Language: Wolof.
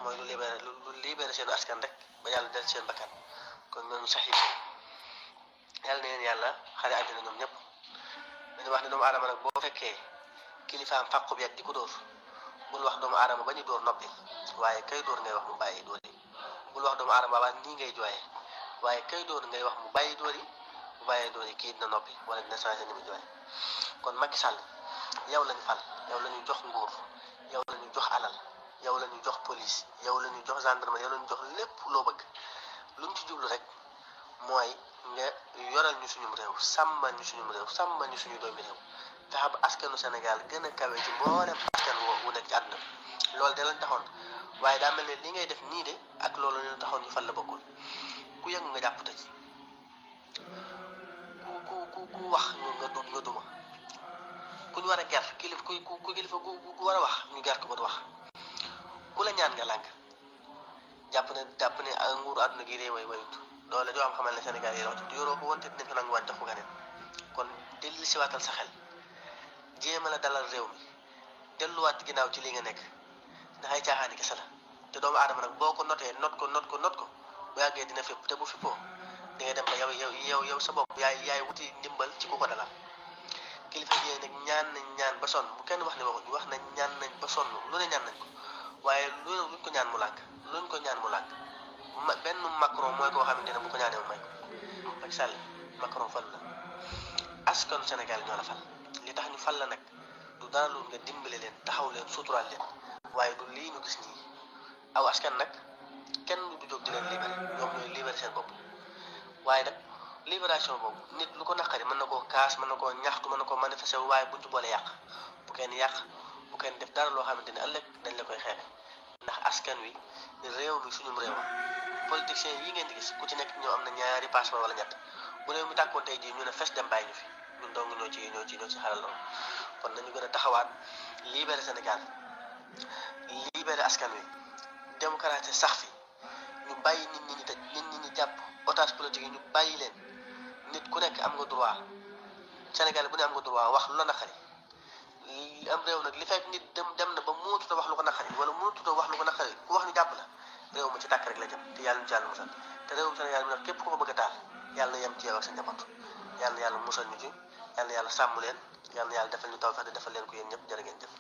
mooy lu libéré seenu askan rek ba yàlla del seen bakkan kon ñooñu saxiib yàlla na leen yàlla xare àddina ñoom ñëpp. dañu wax ne doomu aadama nag boo fekkee kilifaam fàqu bi ak di ko dóor bul wax doomu aadama ba ñu dóor noppi waaye kay dóor ngay wax mu bàyyi dóor yi bul wax doomu aadama ba nii ngay jooyee waaye kay dóor ngay wax mu bàyyi dóor yi bu bàyyee dóor yi kii dina noppi wala dina changé ni mu jooyee. kon Macky Sall yow lañu fal yow la ñu jox nguur yow la ñu jox alal yow la ñu jox police yow la ñu jox gendarmerie yow la ñu jox lépp loo bëgg luñ ci jublu rek mooy nga yoral ñu suñu réew sàmmal ñu suñu réew sàmmal ñu suñu doomi réew fexe ba askanu Sénégal gën a kawe ci mboolem askan wu nekk ci àdduna loolu de lañ taxoon waaye daa mel ne li ngay def nii de ak loolu ñu taxoon ñu fal la bokkul ku yëngu nga jàpp tëj ku wax nga duma ku ñu war a ger ku kilifa ku war a wax ñu ger ko ba du wax ku la ñaan nga lànk jàpp ne nguuru àdduna gi dee wayut loolu joo am xamal ne Sénégal yi rawatu yoroo ko woon te dinañ ko nanguwaat jox ko ganeen kon dellu si waatal sa xel jéema la dalal réew mi delluwaat ginnaaw ci li nga nekk ndax ay caaxaani kese la te doomu aadama nag boo ko notee not ko bu yàggee dina fépp te bu fippoo di nga dem ba yow sa bopp yaay wuti ndimbal ci ku ko dalal kilifa yi nag ñaan ba sonn bu kenn wax ne waxuñu wax nañ ñaan nañ ba sonn lu ne ñaan nañ ko waaye luñ ko ñaan mu lànk benn Macron mooy koo xamante ne bu ko ñaanee mu may ko Macky Sall Macron fal la askanu Sénégal ñoo la fal li tax ñu fal la nag du dara lu nga dimbale leen taxaw leen suturaal leen waaye du lii ñu gis nii aw askan nag kenn du jóg di leen libéré ñoom ñooy libéré seen bopp waaye nag libération boobu nit lu ko naqari mën na koo kaas mën na koo ñaxtu mën na koo manifesté waaye buñ ci boole yàq bu kenn def dara loo xamante ne ëllëg dañ la koy xeexe ndax askan wi réew mi suñum réew politiciens yi ngeen di gis ku ci nekk ñoo am na ñaari passeport wala ñett bu réew mi tàkkoon tey jii ñu ne fes dem bàyyi ñu fi ñun dong ñoo ci xaral loolu kon nañu gën a taxawaat libéré Sénégal libéré askan wi démocratie sax fi ñu bàyyi nit ñi tëj nit ñi jàpp otage politique yi ñu bàyyi leen nit ku nekk am nga droit Sénégal bu ne am nga droit wax lu la naqari am réew nag li fekk nit dem na ba mënatut a wax lu ko naqari wala mënatut a wax lu ko naqari ku wax ñu jàpp la réew ma ci tàkk rek la jëm te yàlla ñu ci yàlla musal te réewum Sénégal mi nag képp ku ko bëgg a taal yàlla na yem ci yow ak sa njaboot yàlla na yàlla musal ñu ci yàlla na yàlla sàmm leen yàlla na yàlla defal ñu tawfeex defal leen ko yéen ñëpp jërë ngeen jëf